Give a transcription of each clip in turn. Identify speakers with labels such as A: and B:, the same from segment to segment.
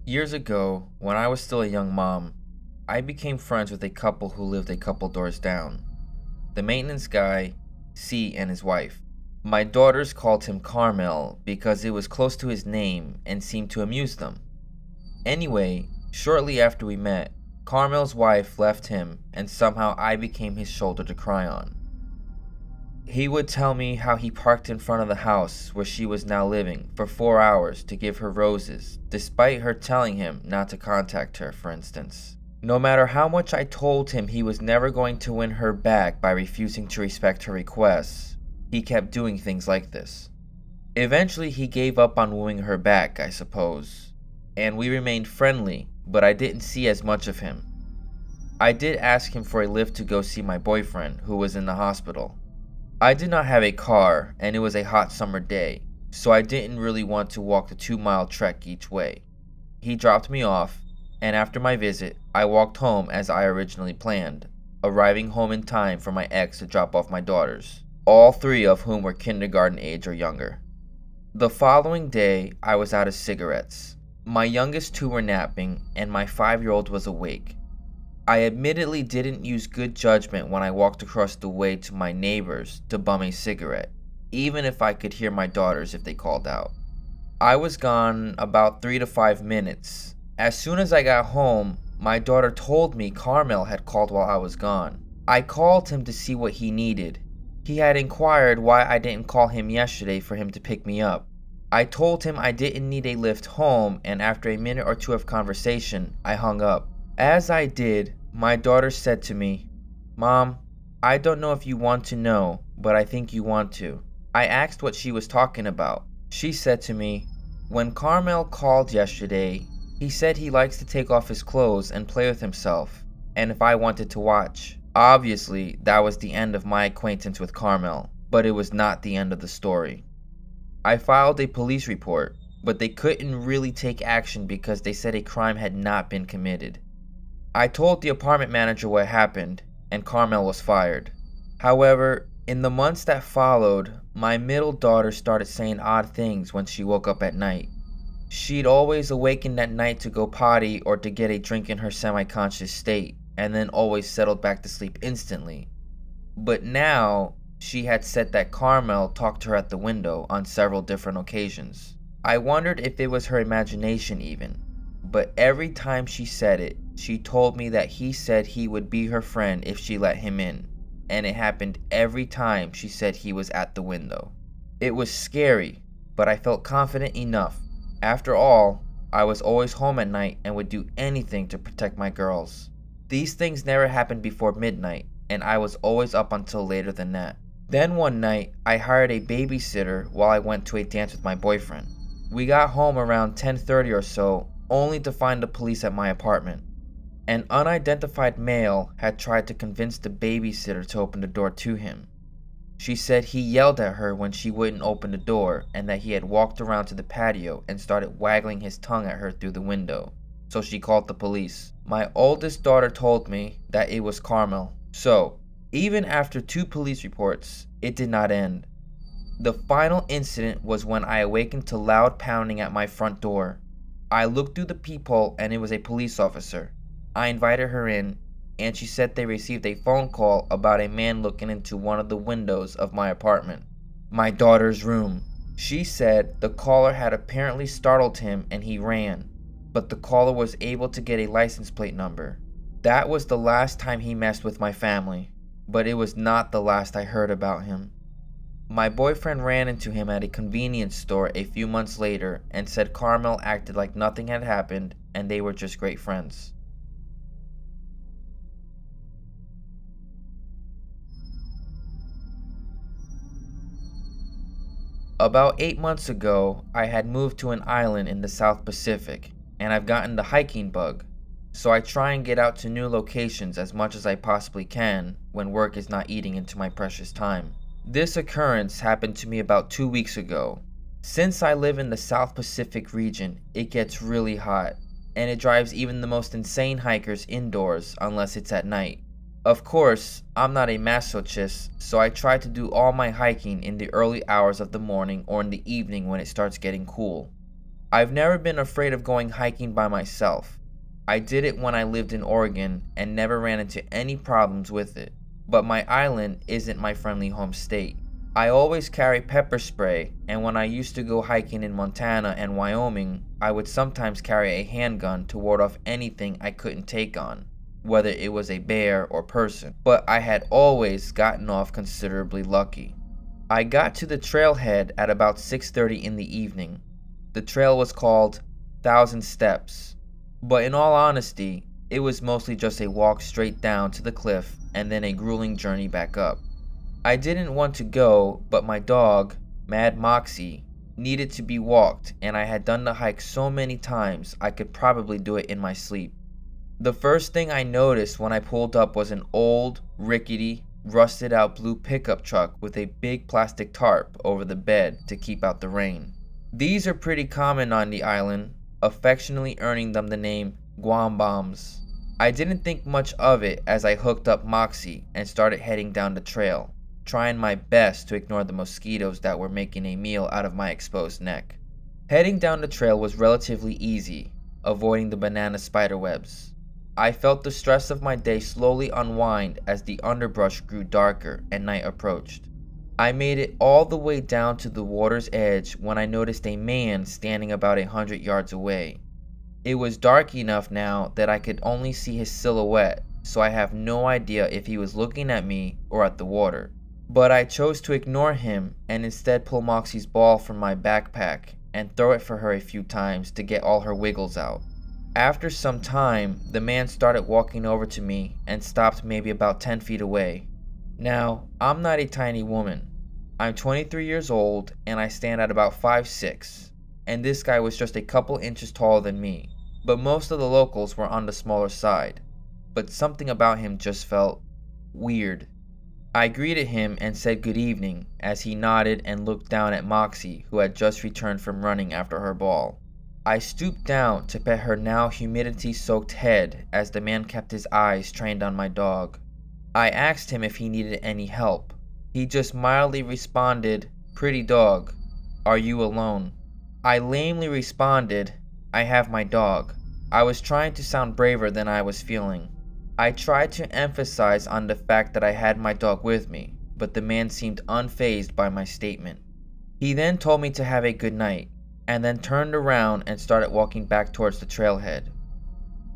A: Years ago, when I was still a young mom, I became friends with a couple who lived a couple doors down. The maintenance guy, C, and his wife. My daughters called him Carmel because it was close to his name and seemed to amuse them. Anyway, shortly after we met, Carmel's wife left him and somehow I became his shoulder to cry on. He would tell me how he parked in front of the house where she was now living for 4 hours to give her roses, despite her telling him not to contact her, for instance. No matter how much I told him he was never going to win her back by refusing to respect her requests, he kept doing things like this. Eventually, he gave up on wooing her back, I suppose, and we remained friendly, but I didn't see as much of him. I did ask him for a lift to go see my boyfriend, who was in the hospital. I did not have a car, and it was a hot summer day, so I didn't really want to walk the 2-mile trek each way. He dropped me off, and after my visit, I walked home as I originally planned, arriving home in time for my ex to drop off my daughters, all three of whom were kindergarten age or younger. The following day, I was out of cigarettes. My youngest two were napping, and my 5-year-old was awake. I admittedly didn't use good judgment when I walked across the way to my neighbors to bum a cigarette, even if I could hear my daughters if they called out. I was gone about 3 to 5 minutes. As soon as I got home, my daughter told me Carmel had called while I was gone. I called him to see what he needed. He had inquired why I didn't call him yesterday for him to pick me up. I told him I didn't need a lift home, and after a minute or two of conversation, I hung up. As I did, my daughter said to me, "Mom, I don't know if you want to know, but I think you want to." I asked what she was talking about. She said to me, "When Carmel called yesterday, he said he likes to take off his clothes and play with himself, and if I wanted to watch." Obviously, that was the end of my acquaintance with Carmel, but it was not the end of the story. I filed a police report, but they couldn't really take action because they said a crime had not been committed. I told the apartment manager what happened, and Carmel was fired. However, in the months that followed, my middle daughter started saying odd things when she woke up at night. She'd always awakened at night to go potty or to get a drink in her semi-conscious state, and then always settled back to sleep instantly. But now, she had said that Carmel talked to her at the window on several different occasions. I wondered if it was her imagination even, but every time she said it, she told me that he said he would be her friend if she let him in, and it happened every time she said he was at the window. It was scary, but I felt confident enough. After all, I was always home at night and would do anything to protect my girls. These things never happened before midnight, and I was always up until later than that. Then one night, I hired a babysitter while I went to a dance with my boyfriend. We got home around 10:30 or so, only to find the police at my apartment. An unidentified male had tried to convince the babysitter to open the door to him. She said he yelled at her when she wouldn't open the door and that he had walked around to the patio and started waggling his tongue at her through the window, so she called the police. My oldest daughter told me that it was Carmel. So, even after 2 police reports, it did not end. The final incident was when I awakened to loud pounding at my front door. I looked through the peephole and it was a police officer. I invited her in, and she said they received a phone call about a man looking into one of the windows of my apartment, my daughter's room. She said the caller had apparently startled him and he ran, but the caller was able to get a license plate number. That was the last time he messed with my family, but it was not the last I heard about him. My boyfriend ran into him at a convenience store a few months later and said Carmel acted like nothing had happened and they were just great friends. About 8 months ago, I had moved to an island in the South Pacific, and I've gotten the hiking bug, so I try and get out to new locations as much as I possibly can when work is not eating into my precious time. This occurrence happened to me about 2 weeks ago. Since I live in the South Pacific region, it gets really hot, and it drives even the most insane hikers indoors unless it's at night. Of course, I'm not a masochist, so I try to do all my hiking in the early hours of the morning or in the evening when it starts getting cool. I've never been afraid of going hiking by myself. I did it when I lived in Oregon and never ran into any problems with it. But my island isn't my friendly home state. I always carry pepper spray, and when I used to go hiking in Montana and Wyoming, I would sometimes carry a handgun to ward off anything I couldn't take on, whether it was a bear or person. But I had always gotten off considerably lucky. I got to the trailhead at about 6:30 in the evening. The trail was called 1,000 Steps, but in all honesty, it was mostly just a walk straight down to the cliff and then a grueling journey back up. I didn't want to go, but my dog, Mad Moxie, needed to be walked, and I had done the hike so many times I could probably do it in my sleep. The first thing I noticed when I pulled up was an old, rickety, rusted out blue pickup truck with a big plastic tarp over the bed to keep out the rain. These are pretty common on the island, affectionately earning them the name Guam Bombs. I didn't think much of it as I hooked up Moxie and started heading down the trail, trying my best to ignore the mosquitoes that were making a meal out of my exposed neck. Heading down the trail was relatively easy, avoiding the banana spider webs. I felt the stress of my day slowly unwind as the underbrush grew darker and night approached. I made it all the way down to the water's edge when I noticed a man standing about 100 yards away. It was dark enough now that I could only see his silhouette, so I have no idea if he was looking at me or at the water. But I chose to ignore him and instead pull Moxie's ball from my backpack and throw it for her a few times to get all her wiggles out. After some time, the man started walking over to me and stopped maybe about 10 feet away. Now, I'm not a tiny woman. I'm 23 years old and I stand at about 5'6", and this guy was just a couple inches taller than me, but most of the locals were on the smaller side. But something about him just felt weird. I greeted him and said good evening as he nodded and looked down at Moxie, who had just returned from running after her ball. I stooped down to pet her now humidity-soaked head as the man kept his eyes trained on my dog. I asked him if he needed any help. He just mildly responded, "Pretty dog. Are you alone?" I lamely responded, "I have my dog." I was trying to sound braver than I was feeling. I tried to emphasize on the fact that I had my dog with me, but the man seemed unfazed by my statement. He then told me to have a good night, and then turned around and started walking back towards the trailhead.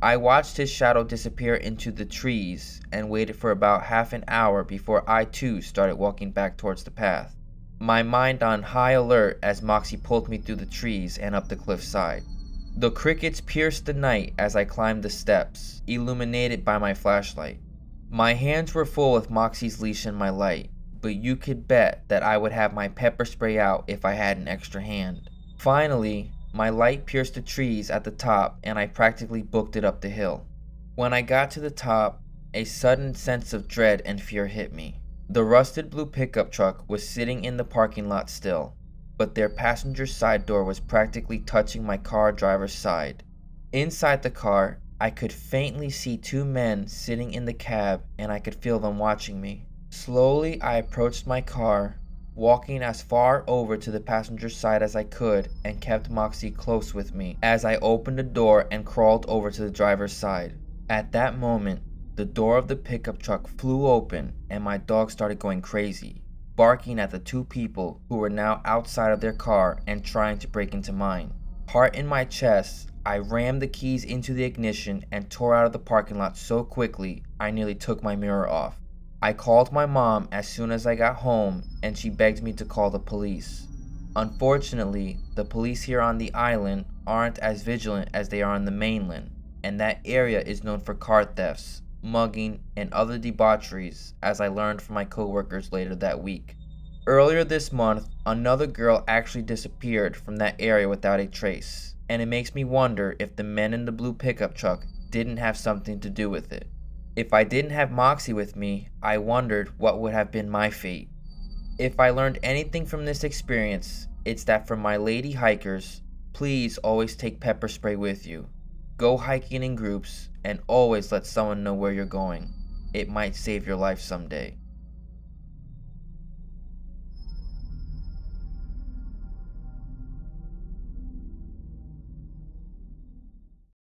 A: I watched his shadow disappear into the trees and waited for about half an hour before I too started walking back towards the path, my mind on high alert as Moxie pulled me through the trees and up the cliffside. The crickets pierced the night as I climbed the steps, illuminated by my flashlight. My hands were full with Moxie's leash and my light, but you could bet that I would have my pepper spray out if I had an extra hand. Finally, my light pierced the trees at the top and I practically booked it up the hill. When I got to the top, a sudden sense of dread and fear hit me. The rusted blue pickup truck was sitting in the parking lot still, but their passenger side door was practically touching my car driver's side. Inside the car, I could faintly see two men sitting in the cab and I could feel them watching me. Slowly, I approached my car, walking as far over to the passenger side as I could and kept Moxie close with me as I opened the door and crawled over to the driver's side. At that moment, the door of the pickup truck flew open and my dog started going crazy, barking at the two people who were now outside of their car and trying to break into mine. Heart in my chest, I rammed the keys into the ignition and tore out of the parking lot so quickly I nearly took my mirror off. I called my mom as soon as I got home and she begged me to call the police. Unfortunately, the police here on the island aren't as vigilant as they are on the mainland, and that area is known for car thefts, mugging, and other debaucheries, as I learned from my coworkers later that week. Earlier this month, another girl actually disappeared from that area without a trace, and it makes me wonder if the men in the blue pickup truck didn't have something to do with it. If I didn't have Moxie with me, I wondered what would have been my fate. If I learned anything from this experience, it's that for my lady hikers, please always take pepper spray with you. Go hiking in groups and always let someone know where you're going. It might save your life someday.